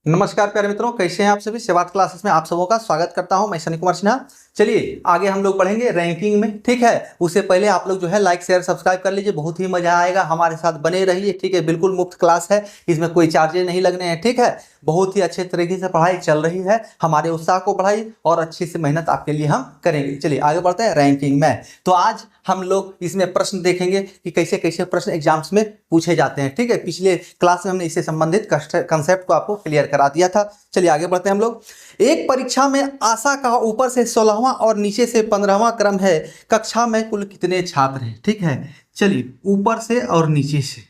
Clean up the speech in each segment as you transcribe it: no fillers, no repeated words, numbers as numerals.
नमस्कार प्यारे मित्रों, कैसे हैं आप सभी। सेवात क्लासेस में आप सबों का स्वागत करता हूं। मैं सनी कुमार सिन्हा। चलिए आगे हम लोग बढ़ेंगे रैंकिंग में, ठीक है। उससे पहले आप लोग जो है लाइक शेयर सब्सक्राइब कर लीजिए, बहुत ही मजा आएगा, हमारे साथ बने रहिए, ठीक है। बिल्कुल मुफ्त क्लास है, इसमें कोई चार्जेस नहीं लगने हैं, ठीक है। बहुत ही अच्छे तरीके से पढ़ाई चल रही है, हमारे उत्साह को बढ़ाइए और अच्छी से मेहनत आपके लिए हम करेंगे। चलिए आगे बढ़ते हैं रैंकिंग में। तो आज हम लोग इसमें प्रश्न देखेंगे कि कैसे कैसे प्रश्न एग्जाम्स में पूछे जाते हैं, ठीक है। पिछले क्लास में हमने इससे संबंधित कंसेप्ट को आपको क्लियर करा दिया था। चलिए आगे बढ़ते हैं हम लोग। एक परीक्षा में आशा का ऊपर से 16वां और नीचे से 15वां क्रम है, कक्षा में कुल कितने छात्र हैं, ठीक है। चलिए ऊपर से और नीचे से,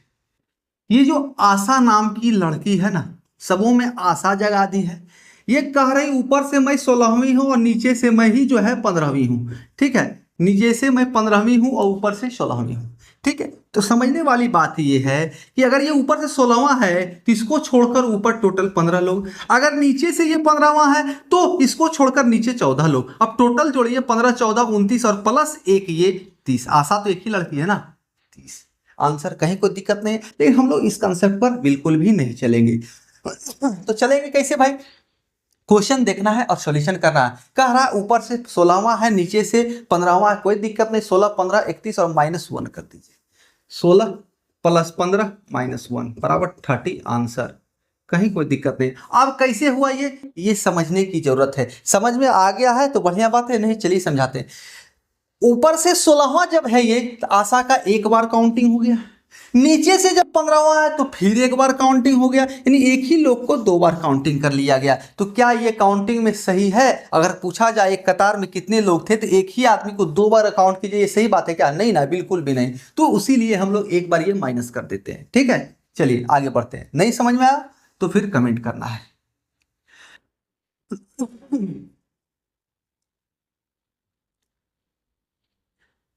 ये जो आशा नाम की लड़की है ना, सबों में आशा जगा दी है। ये कह रही ऊपर से मैं 16वीं हूं और नीचे से मैं ही जो है 15वीं हूं, ठीक है। नीचे से मैं 15वीं हूं और ऊपर से 16वीं हूं, ठीक है। तो समझने वाली बात ये है कि अगर ये ऊपर से 16वां है तो इसको छोड़कर ऊपर टोटल 15 लोग, अगर नीचे से ये 15वां है तो इसको छोड़कर नीचे 14 लोग। अब टोटल जोड़िए 15, 14, 29 और प्लस एक ये 30। आशा तो एक ही लड़की है ना, 30 आंसर। कहीं कोई दिक्कत नहीं है, लेकिन हम लोग इस कंसेप्ट पर बिल्कुल भी नहीं चलेंगे। तो चलेंगे कैसे भाई? क्वेश्चन देखना है और सॉल्यूशन करना है। कह रहा है ऊपर से 16वां है, नीचे से 15वां है, कोई दिक्कत नहीं। 16, 15, 31 और -1 कर दीजिए। 16 + 15 -1 बराबर 30 आंसर। कहीं कोई दिक्कत नहीं। अब कैसे हुआ ये समझने की जरूरत है। समझ में आ गया है तो बढ़िया बात है, नहीं चलिए समझाते हैं। ऊपर से 16वां जब है ये, तो आशा का एक बार काउंटिंग हो गया। नीचे से जब 15वां है तो फिर एक बार काउंटिंग हो गया, यानी एक ही लोग को 2 बार काउंटिंग कर लिया गया। तो क्या ये काउंटिंग में सही है? अगर पूछा जाए एक कतार में कितने लोग थे तो एक ही आदमी को 2 बार काउंट कीजिए, ये सही बात है क्या? नहीं ना, बिल्कुल भी नहीं। तो उसी लिए हम लोग एक बार ये माइनस कर देते हैं, ठीक है। चलिए आगे बढ़ते हैं। नहीं समझ में आया तो फिर कमेंट करना है।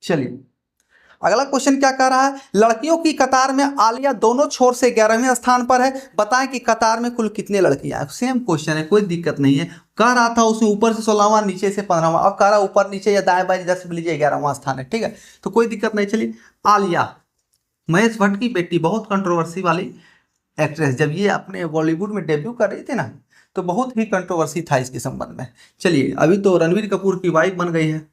चलिए अगला क्वेश्चन क्या कह रहा है। लड़कियों की कतार में आलिया दोनों छोर से 11वें स्थान पर है, बताएं कि कतार में कुल कितने लड़कियां हैं। सेम क्वेश्चन है, कोई दिक्कत नहीं है। कह रहा था उसमें ऊपर से 16वां, नीचे से 15वां। अब कह रहा ऊपर नीचे या दाएं बाएं जिधर से भी लीजिए 11वां स्थान है, ठीक है। तो कोई दिक्कत नहीं। चलिए आलिया महेश भट्ट की बेटी, बहुत कंट्रोवर्सी वाली एक्ट्रेस। जब ये अपने बॉलीवुड में डेब्यू कर रही थी ना, तो बहुत ही कंट्रोवर्सी था इसके संबंध में। चलिए अभी तो रणवीर कपूर की वाइफ बन गई है।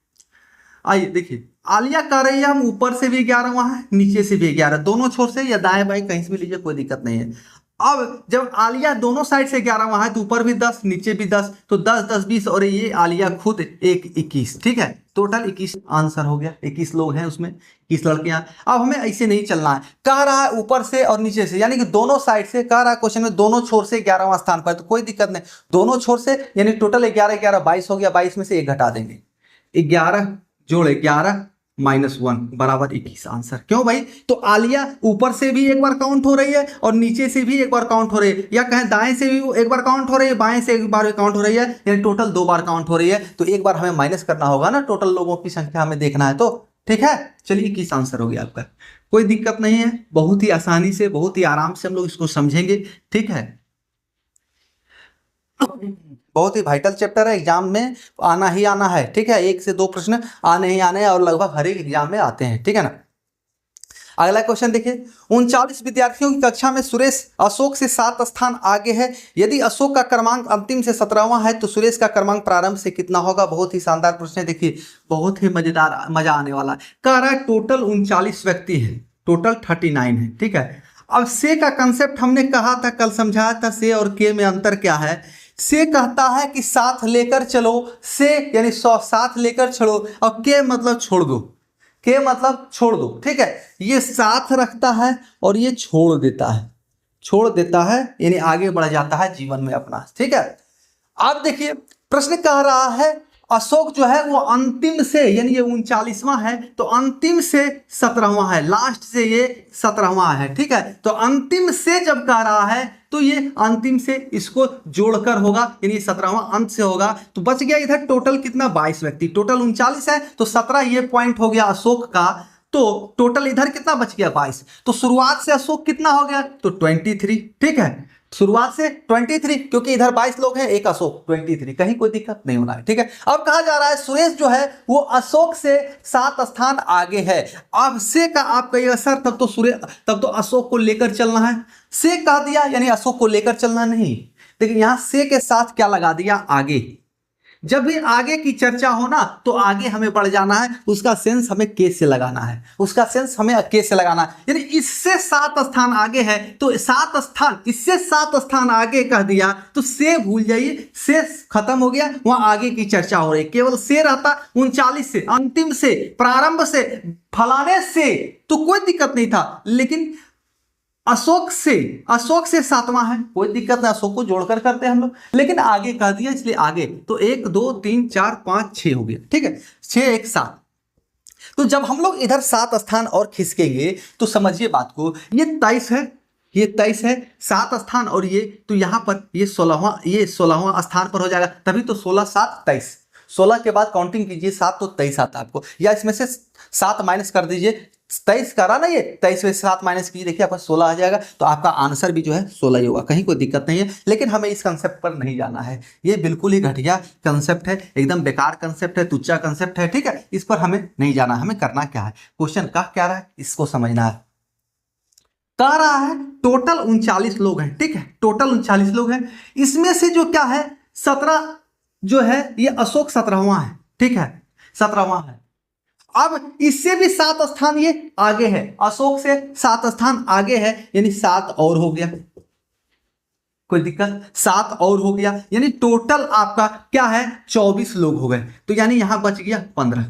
आइए देखिए, आलिया कह रही है हम ऊपर से भी 11वां है, नीचे से भी 11, दोनों छोर से या दाएं बाएं कहीं से भी लीजिए, कोई दिक्कत नहीं है। अब जब आलिया दोनों साइड से 11वां है तो ऊपर भी 10 नीचे भी 10, तो 10, 10, 20 और ये आलिया खुद 21, ठीक है। टोटल 21 आंसर हो गया। 21 लोग हैं उसमें, 21 लड़कियां। अब हमें ऐसे नहीं चलना है। कह रहा है ऊपर से और नीचे से, यानी कि दोनों साइड से। कह रहा है क्वेश्चन में दोनों छोर से 11वां स्थान पर, तो कोई दिक्कत नहीं। दोनों छोर से यानी टोटल 11, 11, 22 हो गया। 22 में से 1 घटा देंगे, 11 जोड़ 11 -1 बराबर 21 आंसर। क्यों भाई? तो आलिया ऊपर से भी एक बार काउंट हो रही है और नीचे से भी एक बार काउंट हो रही है, या कहें दाएं से भी एक बार काउंट हो रही है, बाएं से एक बार काउंट हो रही है, यानी टोटल 2 बार काउंट हो रही है। तो एक बार हमें माइनस करना होगा ना, टोटल लोगों की संख्या हमें देखना है तो, ठीक है। चलिए 21 आंसर हो गया आपका, कोई दिक्कत नहीं है। बहुत ही आसानी से, बहुत ही आराम से हम लोग इसको समझेंगे, ठीक है। बहुत ही वाइटल चैप्टर है, एग्जाम में आना ही आना है, ठीक है। 1 से 2 प्रश्न आने ही आने हैं और लगभग हर एक एग्जाम में आते हैं, ठीक है ना। अगला क्वेश्चन देखिए। 39 विद्यार्थियों की कक्षा में सुरेश अशोक से 7 स्थान आगे है। यदि अशोक का क्रमांक अंतिम से 17वां है तो सुरेश का क्रमांक प्रारंभ से कितना होगा? बहुत ही शानदार प्रश्न है, देखिए बहुत ही मजेदार, मजा आने वाला है। कह रहा है टोटल 39 व्यक्ति है, टोटल 39 है, ठीक है। अब से का कंसेप्ट हमने कहा था, कल समझाया था। से और के में अंतर क्या है? से कहता है कि साथ लेकर चलो, से यानी साथ लेकर चलो, और के मतलब छोड़ दो। के मतलब छोड़ दो, ठीक है। ये साथ रखता है और ये छोड़ देता है, छोड़ देता है यानी आगे बढ़ जाता है जीवन में अपना, ठीक है। अब देखिए प्रश्न कह रहा है अशोक जो है वो अंतिम से, यानी ये 39वां है तो अंतिम से 17वां है, लास्ट से ये 17वां है, ठीक है। तो अंतिम से जब कह रहा है तो ये अंतिम से इसको जोड़कर होगा, यानी 17वां अंत से होगा। तो बच गया इधर टोटल कितना? 22 व्यक्ति। टोटल 39 है तो 17 ये पॉइंट हो गया अशोक का, तो टोटल इधर कितना बच गया? 22। तो शुरुआत से अशोक कितना हो गया? तो 23, ठीक है। शुरुआत से 23, क्योंकि इधर 22 लोग हैं, एक अशोक 23, कहीं कोई दिक्कत नहीं होना है, ठीक है। अब कहा जा रहा है सुरेश जो है वो अशोक से 7 स्थान आगे है। अब से का आप कहिएगा सर तब तो अशोक को लेकर चलना है। से कह दिया यानी अशोक को लेकर चलना नहीं, देखिए यहाँ से के साथ क्या लगा दिया, आगे। जब भी आगे की चर्चा हो ना तो आगे हमें बढ़ जाना है, उसका सेंस हमें के से लगाना है, उसका सेंस हमें के से लगाना है। यानी इससे 7 स्थान आगे है तो 7 स्थान, इससे 7 स्थान आगे कह दिया तो से भूल जाइए, से खत्म हो गया, वहां आगे की चर्चा हो रही। केवल से रहता 39 से, अंतिम से, प्रारंभ से, फलाने से तो कोई दिक्कत नहीं था, लेकिन अशोक से 7वां है, कोई दिक्कत नहीं, अशोक को जोड़कर करते हैं हम लोग, लेकिन आगे कह दिया इसलिए आगे, तो 1 2 3 4 5 6 हो गया, ठीक है, 6 1 7। तो जब हम लोग इधर 7 स्थान और खिसकेंगे तो समझिए बात को, ये 23 है, ये 23 है, 7 स्थान और ये, तो यहां पर ये 16वां स्थान पर हो जाएगा, तभी तो 16 7 23। 16 के बाद काउंटिंग कीजिए 7 तो 23 आता है आपको, या इसमें से 7 माइनस कर दीजिए, 23 करा ना, ये 23 में 7 माइनस कीजिए, देखिए आपका 16 आ जाएगा, तो आपका आंसर भी जो है 16 ही होगा, कहीं कोई दिक्कत नहीं है। लेकिन हमें इस कंसेप्ट पर नहीं जाना है, ये बिल्कुल ही घटिया कंसेप्ट है, एकदम बेकार कंसेप्ट है, तुच्चा कंसेप्ट है, ठीक है, इस पर हमें नहीं जाना। हमें करना क्या है, क्वेश्चन कह क्या रहा है इसको समझना है। कह रहा है टोटल 39 लोग हैं, ठीक है, टोटल 39 लोग हैं, इसमें से जो क्या है 17 जो है ये अशोक 17वां है, ठीक है, 17वां है। अब इससे भी 7 स्थान ये आगे है, अशोक से 7 स्थान आगे है, यानी 7 और हो गया, कोई दिक्कत, 7 और हो गया, यानी टोटल आपका क्या है 24 लोग हो गए, तो यानी यहां बच गया 15,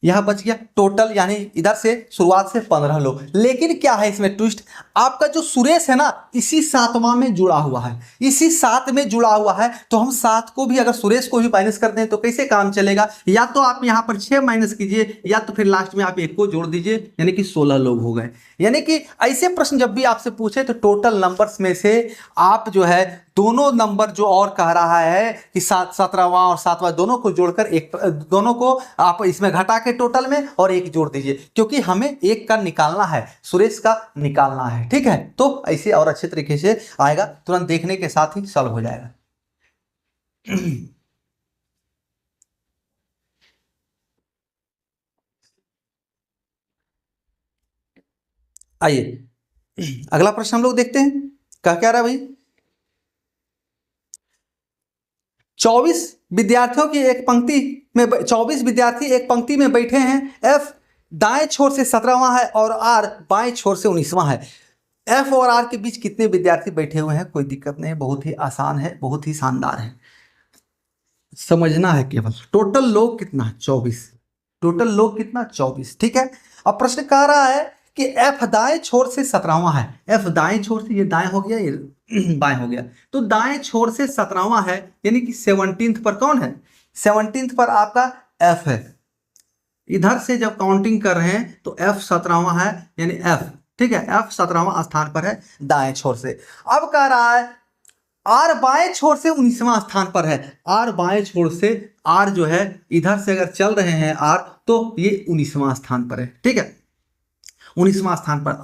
यहां बच गया टोटल, यानी इधर से शुरुआत से 15 लोग। लेकिन क्या है इसमें ट्विस्ट, आपका जो सुरेश है ना इसी 7वां में जुड़ा हुआ है, इसी 7 में जुड़ा हुआ है, तो हम 7 को भी, अगर सुरेश को भी माइनस कर दें तो कैसे काम चलेगा, या तो आप यहां पर 6 माइनस कीजिए, या तो फिर लास्ट में आप 1 को जोड़ दीजिए, यानी कि 16 लोग हो गए। यानी कि ऐसे प्रश्न जब भी आपसे पूछे तो टोटल नंबर्स में से आप जो है दोनों नंबर जो और कह रहा है कि 17वां और 7वां दोनों को जोड़कर एक, दोनों को आप इसमें घटा के टोटल में और 1 जोड़ दीजिए, क्योंकि हमें 1 का निकालना है, सुरेश का निकालना है, ठीक है। तो ऐसे और अच्छे तरीके से आएगा, तुरंत देखने के साथ ही सॉल्व हो जाएगा। आइए अगला प्रश्न हम लोग देखते हैं, क्या रहा भाई, 24 विद्यार्थियों की एक पंक्ति में 24 विद्यार्थी एक पंक्ति में बैठे हैं, एफ दाएं छोर से 17वां है और आर बाएं छोर से 19वां है। एफ और आर के बीच कितने विद्यार्थी बैठे हुए हैं, कोई दिक्कत नहीं, बहुत ही आसान है, बहुत ही शानदार है, समझना है केवल। टोटल लोग कितना, 24, टोटल लोग कितना 24, ठीक है। अब प्रश्न कह रहा है कि एफ दाएं छोर से 17वां है, एफ दाएं छोर से, ये दाएं हो गया, ये बाएं हो गया, तो दाएं छोर से 17वां है, यानी कि 17th पर कौन है, 17th पर आपका एफ है। इधर से जब काउंटिंग कर रहे हैं तो एफ 17वां है, यानी एफ, ठीक है, एफ 17वां स्थान पर है दाएं छोर से। अब कह रहा है आर बाएं छोर से 19वां स्थान पर है, आर बाएं छोर से, आर जो है इधर से अगर चल रहे हैं आर, तो ये 19वां स्थान पर है, ठीक है, 19वां स्थान पर।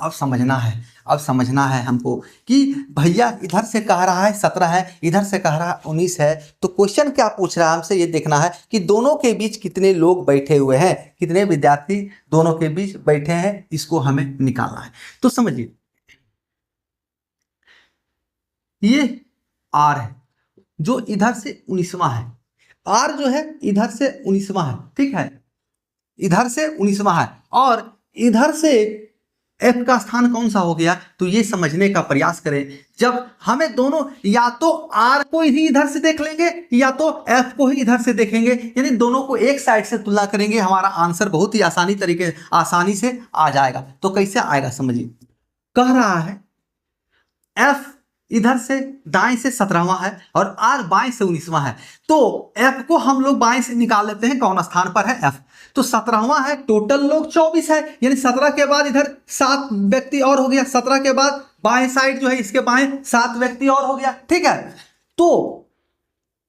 अब समझना है हमको कि भैया इधर से कह रहा है 17 है, इधर से कह रहा है 19 है, तो क्वेश्चन क्या पूछ रहा है हमसे, ये देखना है कि दोनों के बीच कितने लोग बैठे हुए हैं, कितने विद्यार्थी दोनों के बीच बैठे हैं, इसको हमें निकालना है। तो समझिए ये आर है जो इधर से 19वां है, आर जो है इधर से 19वां है, ठीक है, इधर से 19वां है, और इधर से एफ का स्थान कौन सा हो गया, तो ये समझने का प्रयास करें। जब हमें दोनों, या तो आर को ही इधर से देख लेंगे या तो एफ को ही इधर से देखेंगे, यानी दोनों को एक साइड से तुलना करेंगे, हमारा आंसर बहुत ही आसानी से आ जाएगा। तो कैसे आएगा समझिए, कह रहा है एफ इधर से दाएं से 17वां है और आर बाएं से 19वां है, तो एफ को हम लोग बाएं से निकाल लेते हैं, कौन स्थान पर है एफ, तो 17वां है, टोटल लोग 24 है, यानी 17 के बाद इधर 7 व्यक्ति और हो गया, 17 के बाद बाएं साइड जो है इसके बाएं 7 व्यक्ति और हो गया, ठीक है। तो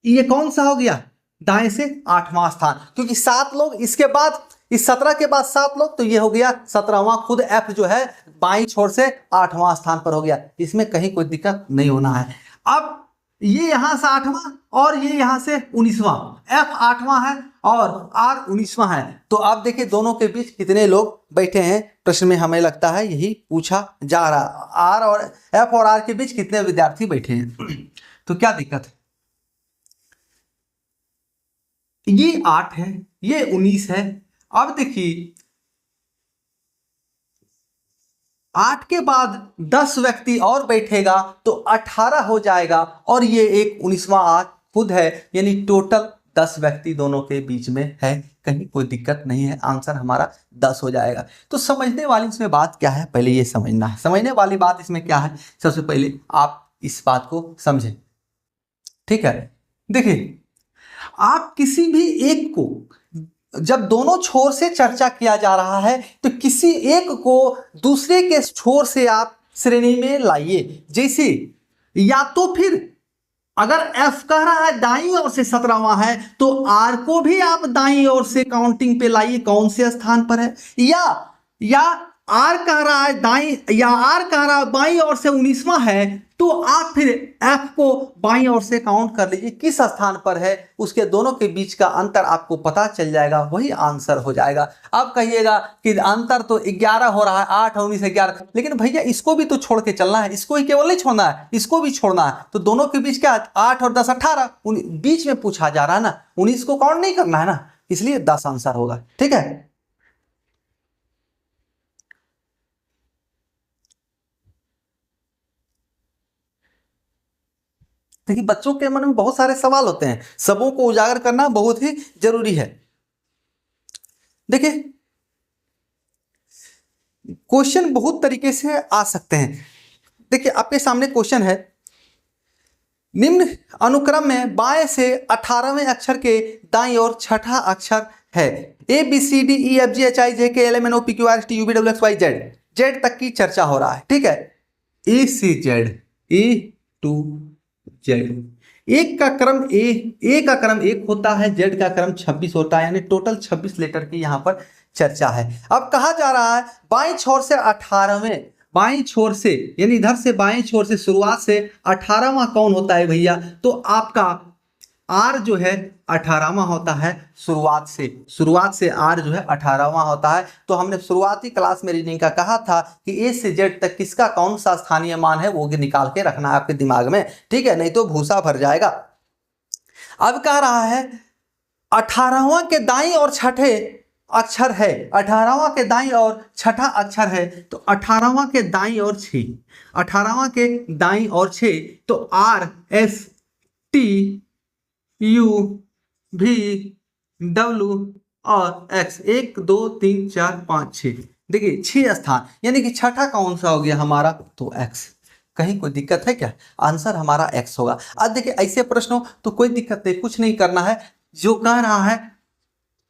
ये कौन सा हो गया, दाएं से 8वां स्थान, क्योंकि 7 लोग, इसके बाद इस 17 के बाद 7 लोग, तो ये हो गया 17वां, खुद एफ जो है बाईं छोर से 8वां स्थान पर हो गया, इसमें कहीं कोई दिक्कत नहीं होना है। अब ये यहां से 8वां और ये यहां से 19वां, एफ 8वां है और आर 19वां है, तो आप देखिए दोनों के बीच कितने लोग बैठे हैं, प्रश्न में हमें लगता है यही पूछा जा रहा, आर और एफ और आर के बीच कितने विद्यार्थी बैठे हैं। तो क्या दिक्कत है? ये 8 है, ये 19 है। अब देखिए 8 के बाद 10 व्यक्ति और बैठेगा तो 18 हो जाएगा, और ये एक 19वां 8 खुद है, यानी टोटल 10 व्यक्ति दोनों के बीच में है। कहीं कोई दिक्कत नहीं है, आंसर हमारा 10 हो जाएगा। तो समझने वाली इसमें बात क्या है, पहले ये समझना है। समझने वाली बात इसमें क्या है, सबसे पहले आप इस बात को समझें, ठीक है। देखिए आप किसी भी एक को, जब दोनों छोर से चर्चा किया जा रहा है तो किसी एक को दूसरे के छोर से आप श्रेणी में लाइए। जैसे या तो फिर अगर F कह रहा है दाईं ओर से 17वां है तो R को भी आप दाईं ओर से काउंटिंग पे लाइए, कौन से स्थान पर है। या R कह रहा है दाईं, या R कह रहा है बाईं ओर से 19वां है, तो आप फिर F को बाईं ओर से काउंट कर लीजिए किस स्थान पर है, उसके दोनों के बीच का अंतर आपको पता चल जाएगा, वही आंसर हो जाएगा। अब कहिएगा कि अंतर तो 11 हो रहा है, 8 और 19 11, लेकिन भैया इसको भी तो छोड़ के चलना है, इसको ही केवल नहीं छोड़ना है, इसको भी छोड़ना है। तो दोनों के बीच क्या, 8 और 10 18, बीच में पूछा जा रहा है ना, 19 को काउंट नहीं करना है ना, इसलिए 10 आंसर होगा, ठीक है। देखिए बच्चों के मन में बहुत सारे सवाल होते हैं, सबों को उजागर करना बहुत ही जरूरी है। देखिए क्वेश्चन बहुत तरीके से आ सकते हैं। देखिए आपके सामने क्वेश्चन है, निम्न अनुक्रम में बाएं से 18वें अक्षर के दाईं ओर छठा अक्षर है। A B C D E F G H I J K L M N O P Q R S T U V W X Y Z, Z तक की चर्चा हो रहा है, ठीक है। ए से जेड, ए टू जेड, एक का क्रम ए का क्रम 1 होता है, जेड का क्रम 26 होता है, यानी टोटल 26 लेटर की यहाँ पर चर्चा है। अब कहा जा रहा है बाईं छोर से 18वें, बाईं छोर से यानी इधर से बाईं छोर से शुरुआत से 18वां कौन होता है भैया, तो आपका आर जो है 18वां होता है, शुरुआत से आर जो है 18वां होता है। तो हमने शुरुआती क्लास में रीजनिंग का कहा था कि ए से जेड तक किसका कौन सा स्थानीय मान है वो निकाल के रखना है आपके दिमाग में, ठीक है, नहीं तो भूसा भर जाएगा। अब कह रहा है 18वां के दाईं और छठे अक्षर है, 18वां के दाईं और छठा अक्षर है, तो 18वां के दाईं और 6, 18वां के दाईं और 6, तो आर एस टी यू भी डब्ल्यू और एक्स, 1 2 3 4 5 6, देखिए 6 स्थान, यानी कि छठा कौन सा हो गया हमारा, तो एक्स। कहीं कोई दिक्कत है क्या, आंसर हमारा एक्स होगा। अब देखिए ऐसे प्रश्न हो तो कोई दिक्कत नहीं, कुछ नहीं करना है। जो कह रहा है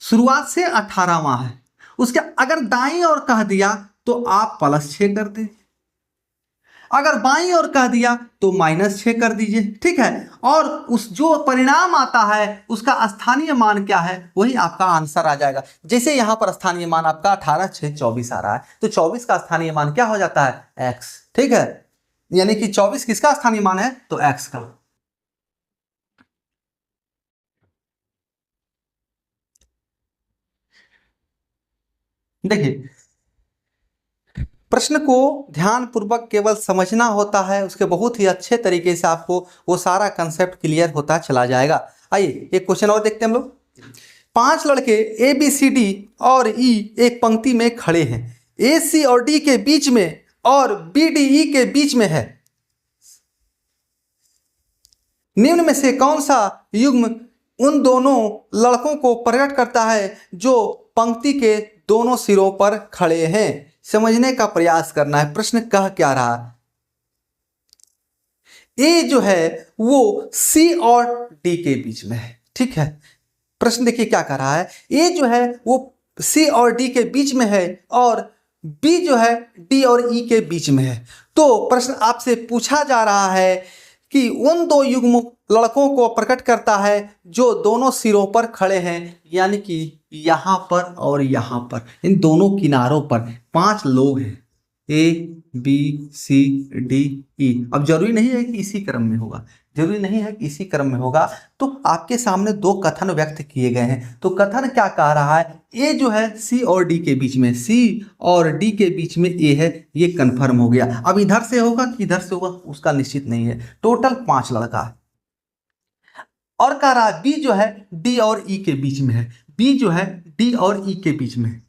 शुरुआत से 18वां है, उसके अगर दाईं ओर कह दिया तो आप +6 कर दीजिए, अगर बाईं ओर कह दिया तो -6 कर दीजिए, ठीक है। और उस जो परिणाम आता है उसका स्थानीय मान क्या है, वही आपका आंसर आ जाएगा। जैसे यहां पर स्थानीय मान आपका 18 6 24 आ रहा है, तो 24 का स्थानीय मान क्या हो जाता है, x, ठीक है। यानी कि 24 किसका स्थानीय मान है, तो x का। देखिए प्रश्न को ध्यान पूर्वक केवल समझना होता है, उसके बहुत ही अच्छे तरीके से आपको वो सारा कंसेप्ट क्लियर होता चला जाएगा। आइए एक क्वेश्चन और देखते हैं हम लोग। 5 लड़के ए बी सी डी और ई एक पंक्ति में खड़े हैं, ए सी और डी के बीच में और बी डी ई के बीच में है। निम्न में से कौन सा युग्म उन दोनों लड़कों को प्रकट करता है जो पंक्ति के दोनों सिरों पर खड़े हैं। समझने का प्रयास करना है, प्रश्न कह क्या रहा है। ए जो है वो सी और डी के बीच में है, ठीक है। प्रश्न देखिए क्या कह रहा है, ए जो है वो सी और डी के बीच में है और बी जो है डी और ई के बीच में है। तो प्रश्न आपसे पूछा जा रहा है कि उन दो युग्म लड़कों को प्रकट करता है जो दोनों सिरों पर खड़े हैं, यानी कि यहाँ पर और यहाँ पर, इन दोनों किनारों पर 5 लोग हैं, ए बी सी डी ई। अब जरूरी नहीं है कि इसी क्रम में होगा, जरूरी नहीं है कि इसी क्रम में होगा। तो आपके सामने 2 कथन व्यक्त किए गए हैं। तो कथन क्या कह रहा है, ए जो है सी और डी के बीच में, सी और डी के बीच में ए है, ये कंफर्म हो गया। अब इधर से होगा कि इधर से होगा उसका निश्चित नहीं है। टोटल 5 लड़का है, और कह रहा है बी जो है डी और ई के बीच में है, बी जो है डी और ई के बीच में है।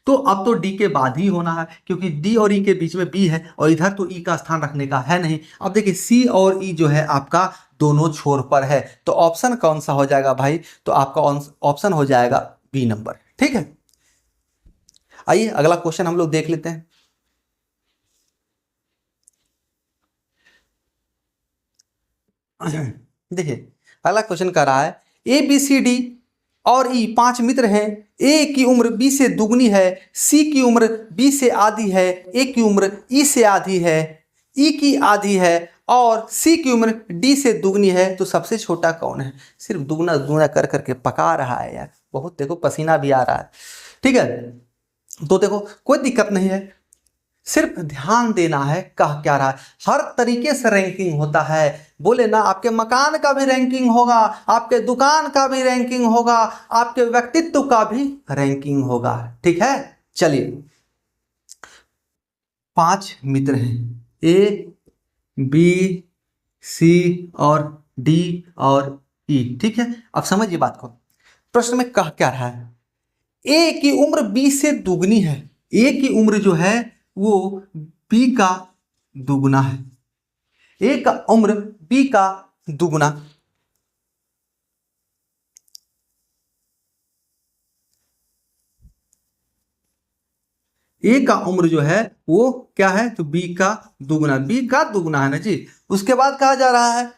तो अब तो डी के बाद ही होना है, क्योंकि डी और ई के बीच में बी है और इधर तो ई का स्थान रखने का है नहीं। अब देखिए सी और ई जो है आपका दोनों छोर पर है, तो ऑप्शन कौन सा हो जाएगा भाई? तो आपका ऑप्शन हो जाएगा बी नंबर। ठीक है, आइए अगला क्वेश्चन हम लोग देख लेते हैं। देखिए अगला क्वेश्चन कर रहा है ए बी सी डी और ई 5 मित्र हैं। ए की उम्र बी से दुगनी है, सी की उम्र बी से आधी है, ए की उम्र ई से आधी है, ई की आधी है और सी की उम्र डी से दुगनी है, तो सबसे छोटा कौन है? सिर्फ दुगना दुगना कर करके पका रहा है यार, बहुत देखो पसीना भी आ रहा है। ठीक है, तो देखो कोई दिक्कत नहीं है, सिर्फ ध्यान देना है कह क्या रहा है। हर तरीके से रैंकिंग होता है, बोले ना आपके मकान का भी रैंकिंग होगा, आपके दुकान का भी रैंकिंग होगा, आपके व्यक्तित्व का भी रैंकिंग होगा। ठीक है, चलिए 5 मित्र हैं, ए बी सी और डी और ई। ठीक है, अब समझिए बात को, प्रश्न में कह क्या रहा है? ए की उम्र बी से दुगनी है, ए की उम्र जो है वो बी का दुगना है, ए का उम्र बी का दुगना। ए का उम्र जो है वो क्या है? तो बी का दुगना, बी का दुगना है ना जी। उसके बाद कहा जा रहा है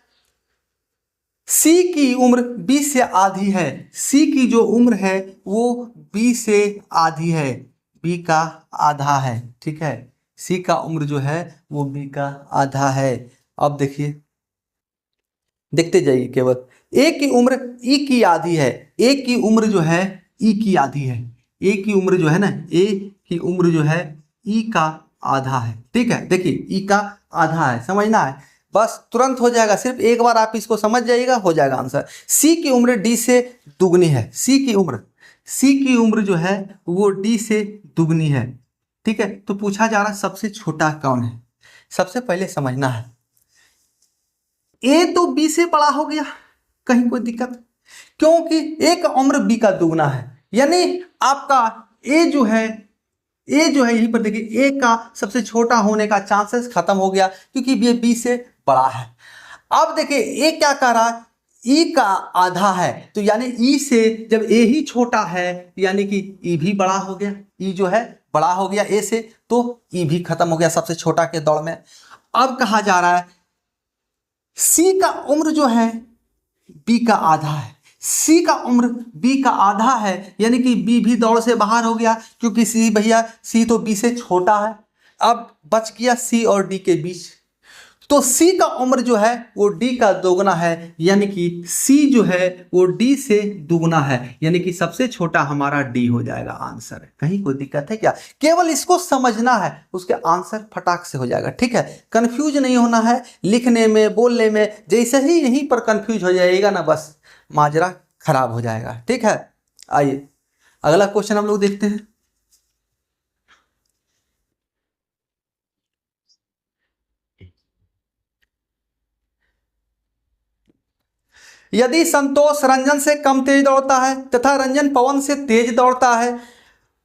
सी की उम्र बी से आधी है, सी की जो उम्र है वो बी से आधी है, बी का आधा है। ठीक है, सी का उम्र जो है वो बी का आधा है। अब देखिए, देखते जाइए केवल, ए की उम्र ई की आधी है, ए की उम्र जो है ई की आधी है, ए की उम्र जो है ना, ए की उम्र जो है ई का आधा है। ठीक है, देखिए ई का आधा है, समझना है बस, तुरंत हो जाएगा, सिर्फ एक बार आप इसको समझ जाइएगा, हो जाएगा आंसर। सी की उम्र डी से दुगनी है, सी की उम्र जो है वो डी से दुगनी है। ठीक है, तो पूछा जा रहा है सबसे छोटा कौन है? सबसे पहले समझना है ए तो बी से बड़ा हो गया, कहीं कोई दिक्कत, क्योंकि ए का उम्र बी का दुगना है, यानी आपका ए जो है यहीं पर देखिए ए का सबसे छोटा होने का चांसेस खत्म हो गया, क्योंकि ये बी से बड़ा है। अब देखिए ए क्या कर रहा है? ई का आधा है, तो यानी ई से जब ए ही छोटा है यानी कि ई भी बड़ा हो गया, ई जो है बड़ा हो गया ए से, तो ई भी खत्म हो गया सबसे छोटा के दौड़ में। अब कहा जा रहा है सी का उम्र जो है बी का आधा है, सी का उम्र बी का आधा है, यानी कि बी भी दौड़ से बाहर हो गया, क्योंकि सी तो बी से छोटा है। अब बच गया सी और डी के बीच, तो सी का उम्र जो है वो डी का दोगुना है, यानी कि सी जो है वो डी से दुगना है, यानी कि सबसे छोटा हमारा डी हो जाएगा आंसर। कहीं कोई दिक्कत है क्या? केवल इसको समझना है, उसके आंसर फटाक से हो जाएगा। ठीक है, कंफ्यूज नहीं होना है, लिखने में बोलने में, जैसे ही यहीं पर कंफ्यूज हो जाएगा ना, बस माजरा खराब हो जाएगा। ठीक है, आइए अगला क्वेश्चन हम लोग देखते हैं। यदि संतोष रंजन से कम तेज दौड़ता है तथा रंजन पवन से तेज दौड़ता है,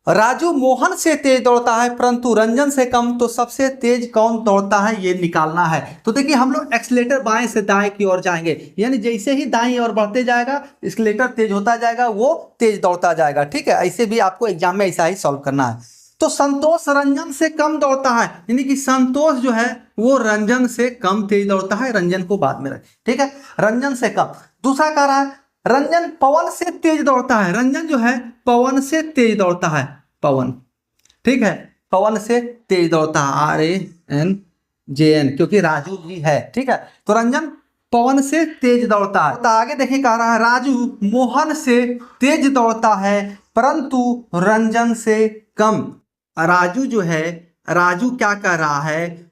राजू मोहन से तेज दौड़ता है परंतु रंजन से कम, तो सबसे तेज कौन दौड़ता है ये निकालना है। तो देखिए हम लोग एक्सीलेटर बाएं से दाएं की ओर जाएंगे, यानी जैसे ही दाएं ओर बढ़ते जाएगा एक्सीलेटर तेज होता जाएगा, वो तेज दौड़ता जाएगा। ठीक है, ऐसे भी आपको एग्जाम में ऐसा ही सॉल्व करना है। तो संतोष रंजन से कम दौड़ता है, यानी कि संतोष जो है वो रंजन से कम तेज दौड़ता है, रंजन को बाद में रखें। ठीक है, रंजन से कम। दूसरा कह रहा है रंजन पवन से तेज दौड़ता है, रंजन जो है पवन से तेज दौड़ता है, पवन। ठीक है, पवन से तेज दौड़ता है, RANJN, क्योंकि राजू भी है। ठीक है, तो रंजन पवन से तेज दौड़ता है। तो आगे देखिए कह रहा है राजू मोहन से तेज दौड़ता है परंतु रंजन से कम। राजू जो है, राजू क्या कर रहा है?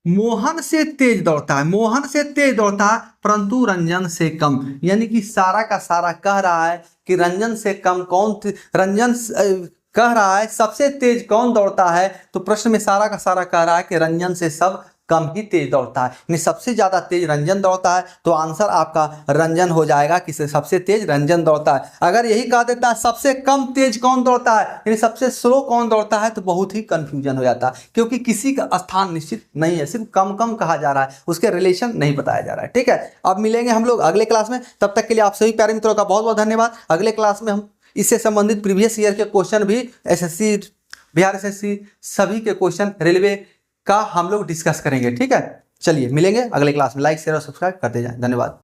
मोहन से तेज दौड़ता है, मोहन से तेज दौड़ता है परंतु रंजन से कम, यानी कि सारा का सारा कह रहा है कि रंजन से कम कौन, कह रहा है सबसे तेज कौन दौड़ता है, तो प्रश्न में सारा का सारा कह रहा है कि रंजन से सब कम ही तेज दौड़ता है, यानी सबसे ज्यादा तेज रंजन दौड़ता है, तो आंसर आपका रंजन हो जाएगा कि सबसे तेज रंजन दौड़ता है। अगर यही कह देता है सबसे कम तेज कौन दौड़ता है, यानी सबसे स्लो कौन दौड़ता है, तो बहुत ही कंफ्यूजन हो जाता है, क्योंकि किसी का स्थान निश्चित नहीं है, सिर्फ कम कम कहा जा रहा है, उसके रिलेशन नहीं बताया जा रहा है। ठीक है, अब मिलेंगे हम लोग अगले क्लास में, तब तक के लिए आप सभी प्यारे मित्रों का बहुत बहुत धन्यवाद। अगले क्लास में हम इससे संबंधित प्रीवियस ईयर के क्वेश्चन भी, एसएससी, बिहार एसएससी, सभी के क्वेश्चन, रेलवे का हम लोग डिस्कस करेंगे। ठीक है, चलिए मिलेंगे अगले क्लास में। लाइक शेयर और सब्सक्राइब करते जाएं। धन्यवाद।